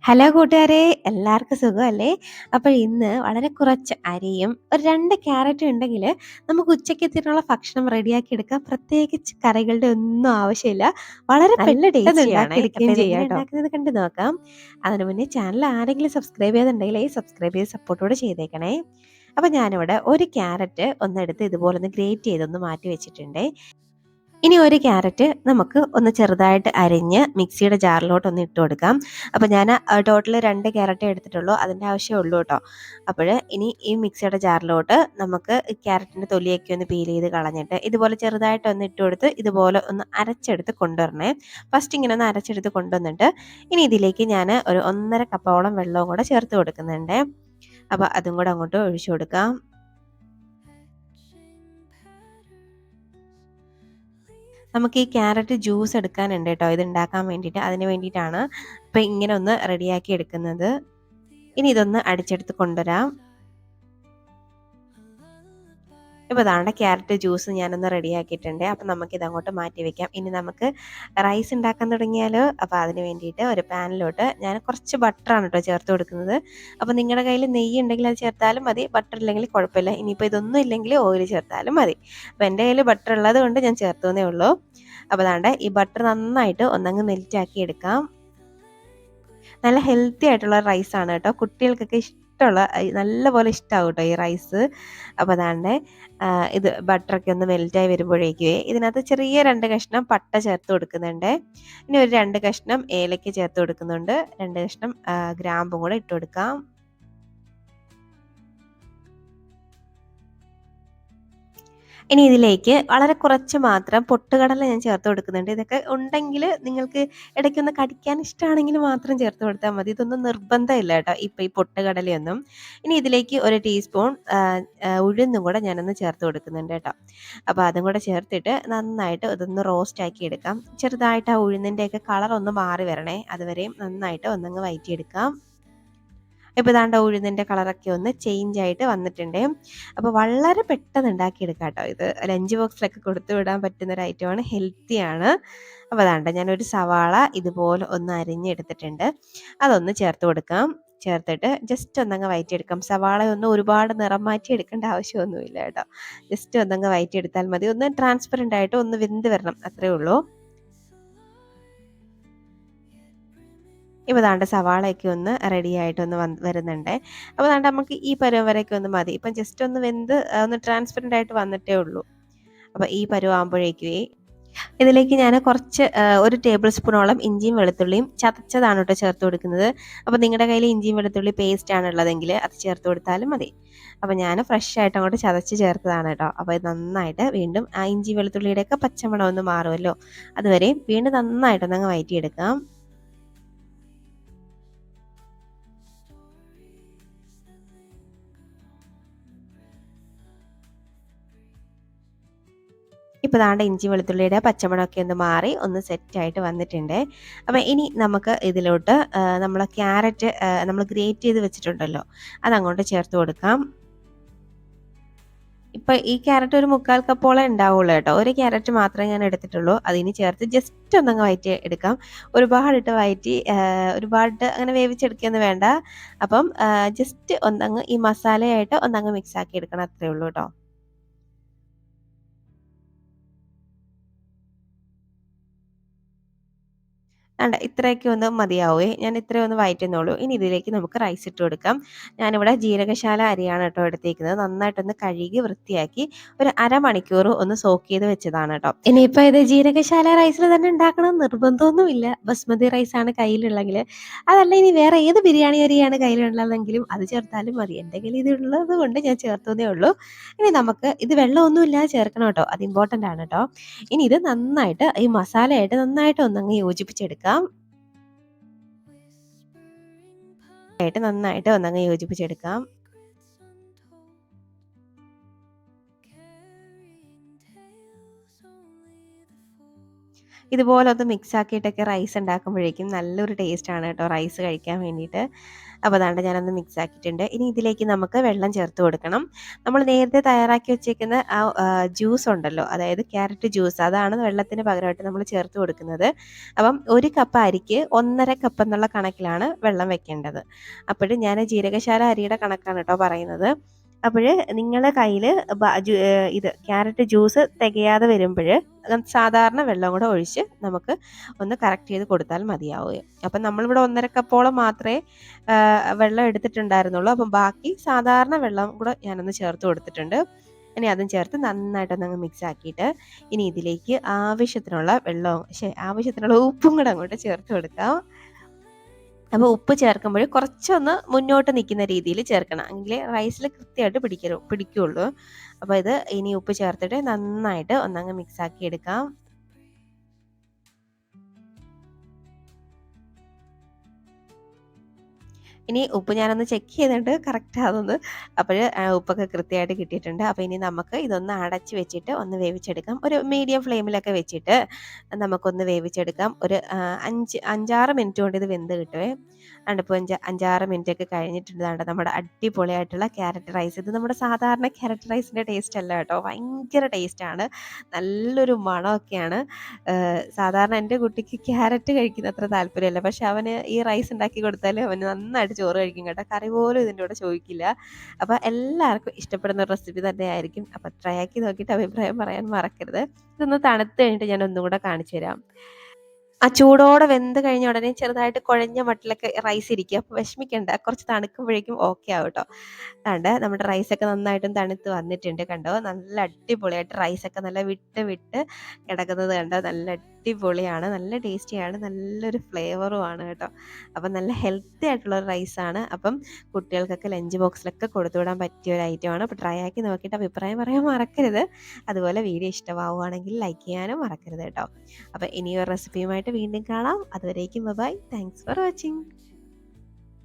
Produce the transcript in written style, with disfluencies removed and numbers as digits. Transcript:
Hello കൂട്ടുകാരെ, എല്ലാവർക്കും സുഖമല്ലേ? അപ്പോൾ ഇന്ന് വളരെ കുറച്ച് അരിയും ഒരു 2 ക്യാരറ്റും ഉണ്ടെങ്കിൽ നമുക്ക് ഉച്ചക്കത്തേനുള്ള ഭക്ഷണം റെഡിയാക്കി എടുക്കാം. പ്രത്യേകിച്ച് കറികളുടെ ഒന്നും ആവശ്യമില്ല. വളരെ നല്ല പെട്ടെന്ന് ടേസ്റ്റിയാണേ. ഉണ്ടാക്കിയെടുക്കുകയും അപ്പോൾ ചെയ്യാം ഇതെങ്ങനെ കേട്ടോ. ഉണ്ടാക്കുന്നത് കണ്ട് നോക്കാം. അതിന് മുന്നേ ചാനൽ ആരെങ്കിലും സബ്സ്ക്രൈബ് ചെയ്തിട്ടുണ്ടെങ്കിൽ സബ്സ്ക്രൈബ് ചെയ്ത് സപ്പോർട്ടോടെ ചെയ്തേക്കണേ. അപ്പോൾ ഞാനിവിടെ ഒരു ക്യാരറ്റ് ഒന്നെടുത്ത് ഇതുപോലെ ഗ്രേറ്റ് ചെയ്തൊന്ന് മാറ്റി വെച്ചിട്ടുണ്ടേ. ഇനി ഒരു ക്യാരറ്റ് നമുക്ക് ഒന്ന് ചെറുതായിട്ട് അരിഞ്ഞ് മിക്സിയുടെ ജാറിലോട്ട് ഒന്ന് ഇട്ട് കൊടുക്കാം. അപ്പോൾ ഞാൻ ടോട്ടൽ 2 ക്യാരറ്റേ എടുത്തിട്ടുള്ളൂ. അതിൻ്റെ ആവശ്യമേ ഉള്ളൂ കേട്ടോ. അപ്പോൾ ഇനി ഈ മിക്സിയുടെ ജാറിലോട്ട് നമുക്ക് ഈ ക്യാരറ്റിൻ്റെ തൊലിയൊക്കെ ഒന്ന് പീൽ ചെയ്ത് കളഞ്ഞിട്ട് ഇതുപോലെ ചെറുതായിട്ടൊന്ന് ഇട്ട് കൊടുത്ത് ഇതുപോലെ ഒന്ന് അരച്ചെടുത്ത് കൊണ്ടുവരണേ. ഫസ്റ്റ് ഇങ്ങനെ ഒന്ന് അരച്ചെടുത്ത് കൊണ്ടുവന്നിട്ട് ഇനി ഇതിലേക്ക് ഞാൻ ഒരു 1.5 കപ്പോളം വെള്ളവും കൂടെ ചേർത്ത് കൊടുക്കുന്നുണ്ട്. അപ്പോൾ അതും കൂടെ അങ്ങോട്ട് ഒഴിച്ചു കൊടുക്കാം. നമുക്ക് ഈ ക്യാരറ്റ് ജ്യൂസ് എടുക്കാനുണ്ട് കേട്ടോ, ഇത് ഉണ്ടാക്കാൻ വേണ്ടിയിട്ട്. അതിന് വേണ്ടിയിട്ടാണ് ഇപ്പം ഇങ്ങനെ ഒന്ന് റെഡിയാക്കി എടുക്കുന്നത്. ഇനി ഇതൊന്ന് അടിച്ചെടുത്ത് കൊണ്ടുവരാം. ഇപ്പോൾ ദാണ്ട ക്യാരറ്റ് ജ്യൂസ് ഞാനൊന്ന് റെഡിയാക്കിയിട്ടുണ്ട്. അപ്പം നമുക്കിത് അങ്ങോട്ട് മാറ്റി വെക്കാം. ഇനി നമുക്ക് റൈസ് ഉണ്ടാക്കാൻ തുടങ്ങിയാലോ? അപ്പോൾ അതിന് വേണ്ടിയിട്ട് ഒരു പാനിലോട്ട് ഞാൻ കുറച്ച് ബട്ടറാണ് കേട്ടോ ചേർത്ത് കൊടുക്കുന്നത്. അപ്പോൾ നിങ്ങളുടെ കയ്യിൽ നെയ്യ് ഉണ്ടെങ്കിൽ അത് ചേർത്താലും മതി, ബട്ടർ ഇല്ലെങ്കിൽ കുഴപ്പമില്ല. ഇനിയിപ്പോൾ ഇതൊന്നും ഇല്ലെങ്കിൽ ഓയിൽ ചേർത്താലും മതി. അപ്പോൾ എൻ്റെ കയ്യിൽ ബട്ടർ ഉള്ളത് കൊണ്ട് ഞാൻ ചേർത്തുന്നേ ഉള്ളൂ. അപ്പോൾ ദാണ്ട ഈ ബട്ടർ നന്നായിട്ട് ഒന്നങ്ങ് മെൽറ്റാക്കി എടുക്കാം. നല്ല ഹെൽത്തി ആയിട്ടുള്ള റൈസാണ് കേട്ടോ. കുട്ടികൾക്കൊക്കെ ഇഷ്ടമുള്ള നല്ലപോലെ ഇഷ്ടമാവും കേട്ടോ ഈ റൈസ്. അപ്പോൾ അതാണ്ട് ഇത് ബട്ടറൊക്കെ ഒന്ന് മെൽറ്റായി വരുമ്പോഴേക്കുവേ ഇതിനകത്ത് ചെറിയ 2 കഷ്ണം പട്ട ചേർത്ത് കൊടുക്കുന്നുണ്ട്. ഇനി ഒരു 2 കഷ്ണം ഏലക്ക ചേർത്ത് കൊടുക്കുന്നുണ്ട്. 2 കഷ്ണം ഗ്രാമ്പും കൂടെ ഇട്ട് കൊടുക്കാം. ഇനി ഇതിലേക്ക് വളരെ കുറച്ച് മാത്രം പൊട്ടുകടല ഞാൻ ചേർത്ത് കൊടുക്കുന്നുണ്ട്. ഇതൊക്കെ ഉണ്ടെങ്കിൽ നിങ്ങൾക്ക് ഇടയ്ക്കൊന്ന് കടിക്കാൻ ഇഷ്ടമാണെങ്കിൽ മാത്രം ചേർത്ത് കൊടുത്താൽ മതി. ഇതൊന്നും നിർബന്ധമില്ല കേട്ടോ ഇപ്പോൾ ഈ പൊട്ടുകടലയൊന്നും. ഇനി ഇതിലേക്ക് ഒരു ടീസ്പൂൺ ഉഴുന്നും കൂടെ ഞാനൊന്ന് ചേർത്ത് കൊടുക്കുന്നുണ്ട് കേട്ടോ. അപ്പോൾ അതും കൂടെ ചേർത്തിട്ട് നന്നായിട്ട് ഇതൊന്ന് റോസ്റ്റ് ആക്കി എടുക്കാം. ചെറുതായിട്ട് ആ ഉഴുന്നിൻ്റെയൊക്കെ കളർ ഒന്ന് മാറി വരണേ. അതുവരെയും നന്നായിട്ട് ഒന്നങ്ങ് വഴറ്റിയെടുക്കാം. ഇപ്പോൾ ദാണ്ട ഉഴുന്നിൻ്റെ കളറൊക്കെ ഒന്ന് ചേഞ്ച് ആയിട്ട് വന്നിട്ടുണ്ട്. അപ്പോൾ വളരെ പെട്ടെന്ന് ഉണ്ടാക്കിയെടുക്കാം കേട്ടോ. ഇത് ലഞ്ച് ബോക്സിലൊക്കെ കൊടുത്തു വിടാൻ പറ്റുന്ന ഒരു ഐറ്റമാണ്, ഹെൽത്തിയാണ്. അപ്പോൾ ദാണ്ട ഞാനൊരു സവാള ഇതുപോലെ ഒന്ന് അരിഞ്ഞെടുത്തിട്ടുണ്ട്. അതൊന്ന് ചേർത്ത് കൊടുക്കാം. ചേർത്തിട്ട് ജസ്റ്റ് ഒന്നങ്ങ് വഴറ്റിയെടുക്കാം. സവാളയൊന്നും ഒരുപാട് നിറം മാറ്റി എടുക്കേണ്ട ആവശ്യമൊന്നുമില്ല കേട്ടോ. ജസ്റ്റ് ഒന്നങ്ങ് വഴറ്റിയെടുത്താൽ മതി. ഒന്ന് ട്രാൻസ്പെറൻ്റ് ആയിട്ട് ഒന്ന് വെന്ത് വരണം, അത്രയേ ഉള്ളൂ. ഇപ്പോൾ ദാണ്ട സവാളയൊക്കെ ഒന്ന് റെഡി ആയിട്ടൊന്ന് വരുന്നുണ്ട്. അപ്പോൾ ദാണ്ട നമുക്ക് ഈ പരുവം വരെയൊക്കെ ഒന്ന് മതി. ഇപ്പം ജസ്റ്റ് ഒന്ന് വെന്ത് ഒന്ന് ട്രാൻസ്പെറൻ്റ് ആയിട്ട് വന്നിട്ടേ ഉള്ളൂ. അപ്പോൾ ഈ പരുവാകുമ്പോഴേക്കുവേ ഇതിലേക്ക് ഞാൻ കുറച്ച് ഒരു ടേബിൾ സ്പൂണോളം ഇഞ്ചിയും വെളുത്തുള്ളിയും ചതച്ചതാണ് കേട്ടോ ചേർത്ത് കൊടുക്കുന്നത്. അപ്പോൾ നിങ്ങളുടെ കയ്യിൽ ഇഞ്ചിയും വെളുത്തുള്ളി പേസ്റ്റ് ആണുള്ളതെങ്കിൽ അത് ചേർത്ത് കൊടുത്താലും മതി. അപ്പോൾ ഞാൻ ഫ്രഷ് ആയിട്ട് അങ്ങോട്ട് ചതച്ച് ചേർത്തതാണ് കേട്ടോ. അപ്പോൾ ഇത് നന്നായിട്ട് വീണ്ടും ആ ഇഞ്ചി വെളുത്തുള്ളിയുടെയൊക്കെ പച്ചമണം ഒന്ന് മാറുമല്ലോ, അതുവരെ വീണ്ടും നന്നായിട്ടൊന്നങ്ങ് വഴറ്റിയെടുക്കാം. ഇപ്പോൾ ദാണ്ട ഇഞ്ചി വെളുത്തുള്ളിയുടെ പച്ചമണമൊക്കെ ഒന്ന് മാറി ഒന്ന് സെറ്റായിട്ട് വന്നിട്ടുണ്ട്. അപ്പോൾ ഇനി നമുക്ക് ഇതിലോട്ട് നമ്മൾ ക്യാരറ്റ് നമ്മൾ ഗ്രേറ്റ് ചെയ്ത് വെച്ചിട്ടുണ്ടല്ലോ, അതങ്ങോട്ട് ചേർത്ത് കൊടുക്കാം. ഇപ്പോൾ ഈ ക്യാരറ്റ് ഒരു 3/4 കപ്പോളം ഉണ്ടാവുള്ളൂ കേട്ടോ. ഒരു ക്യാരറ്റ് മാത്രമേ ഞാൻ എടുത്തിട്ടുള്ളൂ. അതിന് ചേർത്ത് ജസ്റ്റ് ഒന്നങ്ങ് വഴറ്റി എടുക്കാം. ഒരുപാടിട്ട് വഴറ്റി ഒരുപാട് അങ്ങനെ വേവിച്ചെടുക്കുകയൊന്നും വേണ്ട. അപ്പം ജസ്റ്റ് ഒന്നങ്ങ് ഈ മസാലയായിട്ട് ഒന്നങ്ങ് മിക്സ് ആക്കി എടുക്കണം, അത്രയേ ഉള്ളൂ കേട്ടോ. വേണ്ട, ഇത്രയൊക്കെ ഒന്ന് മതിയാവേ. ഞാൻ ഇത്രയും ഒന്ന് വഴറ്റുന്നുള്ളൂ. ഇനി ഇതിലേക്ക് നമുക്ക് റൈസ് ഇട്ട് കൊടുക്കാം. ഞാനിവിടെ ജീരകശാല അരിയാണ് കേട്ടോ എടുത്തേക്കുന്നത്. നന്നായിട്ടൊന്ന് കഴുകി വൃത്തിയാക്കി ഒരു അരമണിക്കൂർ ഒന്ന് സോക്ക് ചെയ്ത് വെച്ചതാണ് കേട്ടോ. ഇനിയിപ്പോൾ ഇത് ജീരകശാല റൈസിൽ തന്നെ ഉണ്ടാക്കണം നിർബന്ധമൊന്നുമില്ല. ബസ്മതി റൈസാണ് കയ്യിലുള്ളെങ്കിൽ, അതല്ല ഇനി വേറെ ഏത് ബിരിയാണി അരിയാണ് കയ്യിലുള്ളതെങ്കിലും അത് ചേർത്താലും മതി. എൻ്റെ കയ്യിൽ ഇതുള്ളത് കൊണ്ട് ഞാൻ ചേർത്തതേ ഉള്ളൂ. ഇനി നമുക്ക് ഇത് വെള്ളമൊന്നും ഇല്ലാതെ ചേർക്കണം കേട്ടോ, അത് ഇമ്പോർട്ടൻ്റ് ആണ് കേട്ടോ. ഇനി ഇത് നന്നായിട്ട് ഈ മസാലയായിട്ട് നന്നായിട്ട് ഒന്നങ്ങ് യോജിപ്പിച്ചെടുക്കാം. നന്നായിട്ട് ഒന്നങ്ങ് യോജിപ്പിച്ചെടുക്കാം. ഇതുപോലെ ഒന്ന് മിക്സ് ആക്കിയിട്ടൊക്കെ റൈസ് ഉണ്ടാക്കുമ്പോഴേക്കും നല്ലൊരു ടേസ്റ്റാണ് കേട്ടോ റൈസ് കഴിക്കാൻ വേണ്ടിയിട്ട്. അപ്പോൾ അതാണ്ട് ഞാനൊന്ന് മിക്സ് ആക്കിയിട്ടുണ്ട്. ഇനി ഇതിലേക്ക് നമുക്ക് വെള്ളം ചേർത്ത് കൊടുക്കണം. നമ്മൾ നേരത്തെ തയ്യാറാക്കി വെച്ചേക്കുന്ന ജ്യൂസ് ഉണ്ടല്ലോ, അതായത് ക്യാരറ്റ് ജ്യൂസ്, അതാണ് വെള്ളത്തിന് പകരമായിട്ട് നമ്മൾ ചേർത്ത് കൊടുക്കുന്നത്. അപ്പം 1 കപ്പ് അരിക്ക് 1.5 കപ്പ് എന്നുള്ള കണക്കിലാണ് വെള്ളം വെക്കേണ്ടത്. അപ്പോഴും ഞാൻ ജീരകശാല അരിയുടെ കണക്കാണ് കേട്ടോ പറയുന്നത്. അപ്പോൾ നിങ്ങളുടെ കയ്യിൽ ഇത് ക്യാരറ്റ് ജ്യൂസ് തികയാതെ വരുമ്പോൾ സാധാരണ വെള്ളം കൂടെ ഒഴിച്ച് നമുക്ക് ഒന്ന് കറക്റ്റ് ചെയ്ത് കൊടുത്താൽ മതിയാവുകയും. അപ്പം നമ്മളിവിടെ 1.5 കപ്പോളം മാത്രമേ വെള്ളം എടുത്തിട്ടുണ്ടായിരുന്നുള്ളൂ. അപ്പം ബാക്കി സാധാരണ വെള്ളം കൂടെ ഞാനൊന്ന് ചേർത്ത് കൊടുത്തിട്ടുണ്ട്. ഇനി അതും ചേർത്ത് നന്നായിട്ടൊന്നങ്ങ് മിക്സ് ആക്കിയിട്ട് ഇനി ഇതിലേക്ക് ആവശ്യത്തിനുള്ള ഉപ്പും കൂടെ അങ്ങോട്ട് ചേർത്ത് കൊടുക്കാം. അപ്പോൾ ഉപ്പ് ചേർക്കുമ്പോൾ കുറച്ചൊന്ന് മുന്നോട്ട് നിൽക്കുന്ന രീതിയിൽ ചേർക്കണം, എങ്കിലേ റൈസിൽ കൃത്യമായിട്ട് പിടിക്കുകയുള്ളൂ. അപ്പോൾ ഇത് ഇനി ഉപ്പ് ചേർത്തിട്ട് നന്നായിട്ട് ഒന്നങ്ങ് മിക്സ് ആക്കി എടുക്കാം. ഇനി ഉപ്പ് ഞാനൊന്ന് ചെക്ക് ചെയ്തിട്ട് കറക്റ്റ് ആണെന്ന്. അപ്പോൾ ഉപ്പൊക്കെ കൃത്യമായിട്ട് കിട്ടിയിട്ടുണ്ട്. അപ്പോൾ ഇനി നമുക്ക് ഇതൊന്ന് അടച്ച് വെച്ചിട്ട് ഒന്ന് വേവിച്ചെടുക്കാം. ഒരു മീഡിയം ഫ്ലെയിമിലൊക്കെ വെച്ചിട്ട് നമുക്കൊന്ന് വേവിച്ചെടുക്കാം. ഒരു 5-6 മിനിറ്റ് കൊണ്ട് ഇത് വെന്ത് കിട്ടുമേ. ഇപ്പോൾ 5-6 മിനിറ്റ് ഒക്കെ കഴിഞ്ഞിട്ടുണ്ട്. നമ്മുടെ അടിപൊളിയായിട്ടുള്ള ക്യാരറ്റ് റൈസ്. ഇത് നമ്മുടെ സാധാരണ ക്യാരറ്റ് റൈസിൻ്റെ ടേസ്റ്റ് അല്ല കേട്ടോ, ഭയങ്കര ടേസ്റ്റാണ്, നല്ലൊരു മണമൊക്കെയാണ്. സാധാരണ എൻ്റെ കുട്ടിക്ക് ക്യാരറ്റ് കഴിക്കുന്ന അത്ര താല്പര്യമല്ല, പക്ഷെ അവന് ഈ റൈസ് ഉണ്ടാക്കി കൊടുത്താൽ അവന് നന്നായിട്ട് ചോറ് കഴിക്കും കേട്ടോ, കറി പോലും ഇതിൻ്റെ കൂടെ ചോദിക്കില്ല. അപ്പോൾ എല്ലാവർക്കും ഇഷ്ടപ്പെടുന്ന ഒരു റെസിപ്പി തന്നെയായിരിക്കും. അപ്പോൾ ട്രൈ ആക്കി നോക്കിയിട്ട് അഭിപ്രായം പറയാൻ മറക്കരുത്. ഇതൊന്ന് തണുത്ത് കഴിഞ്ഞിട്ട് ഞാൻ ഒന്നും കൂടെ കാണിച്ചു തരാം. ആ ചൂടോടെ വെന്ത് കഴിഞ്ഞ ഉടനെ ചെറുതായിട്ട് കുഴഞ്ഞ മട്ടിലൊക്കെ റൈസ് ഇരിക്കുക. അപ്പോൾ വിഷമിക്കണ്ട, കുറച്ച് തണുക്കുമ്പോഴേക്കും ഓക്കെ ആവും കേട്ടോ. നമ്മുടെ റൈസൊക്കെ നന്നായിട്ടും തണുത്ത് വന്നിട്ടുണ്ട് കണ്ടോ. നല്ല അടിപൊളിയായിട്ട് റൈസൊക്കെ നല്ല വിട്ട് വിട്ട് കിടക്കുന്നത് കണ്ടോ. നല്ല അടിപൊളിയാണ്, നല്ല ടേസ്റ്റിയാണ്, നല്ലൊരു ഫ്ലേവറുമാണ് കേട്ടോ. അപ്പം നല്ല ഹെൽത്തി ആയിട്ടുള്ളൊരു റൈസാണ്. അപ്പം കുട്ടികൾക്കൊക്കെ ലഞ്ച് ബോക്സിലൊക്കെ കൊടുത്തു വിടാൻ പറ്റിയ ഒരു ഐറ്റമാണ്. അപ്പോൾ ട്രൈ ആക്കി നോക്കിയിട്ട് അഭിപ്രായം പറയാൻ മറക്കരുത്. അതുപോലെ വീഡിയോ ഇഷ്ടമാവുകയാണെങ്കിൽ ലൈക്ക് ചെയ്യാനും മറക്കരുത് കേട്ടോ. അപ്പോൾ ഇനിയൊരു റെസിപ്പിയുമായിട്ട് വീണ്ടും കാണാം. അതുവരേക്കും ബൈ. Thanks for watching.